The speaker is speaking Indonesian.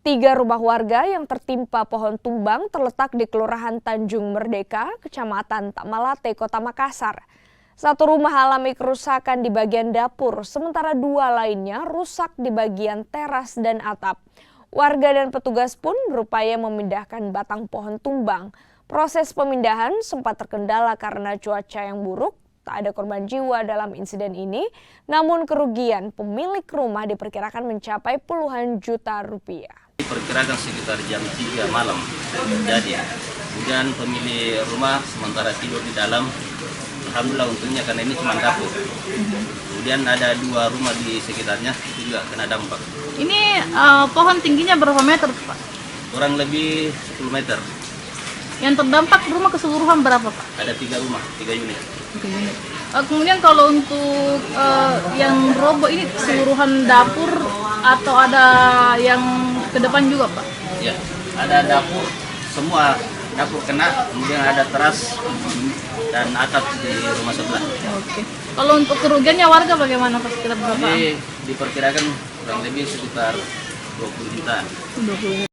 Tiga rumah warga yang tertimpa pohon tumbang terletak di Kelurahan Tanjung Merdeka, Kecamatan Tamalate, Kota Makassar. Satu rumah alami kerusakan di bagian dapur, sementara dua lainnya rusak di bagian teras dan atap. Warga dan petugas pun berupaya memindahkan batang pohon tumbang. Proses pemindahan sempat terkendala karena cuaca yang buruk. Tak ada korban jiwa dalam insiden ini, namun kerugian pemilik rumah diperkirakan mencapai puluhan juta rupiah. Diperkirakan sekitar jam 3 malam terjadi. Kemudian pemilik rumah sementara tidur di dalam. Alhamdulillah untungnya karena ini cuma dapur. Kemudian ada dua rumah di sekitarnya itu juga kena dampak. Ini pohon tingginya berapa meter, Pak? Kurang lebih 10 meter. Yang terdampak rumah keseluruhan berapa, Pak? Ada 3 rumah, 3 unit. Kemudian kalau untuk yang roboh ini keseluruhan dapur atau ada yang ke depan juga, Pak? Ya, ada dapur, semua dapur kena, kemudian ada teras dan atap di rumah sebelah. Oke. Kalau untuk kerugiannya warga bagaimana, Pak? Sekitar berapa? Ini diperkirakan kurang lebih sekitar 20 juta. 20.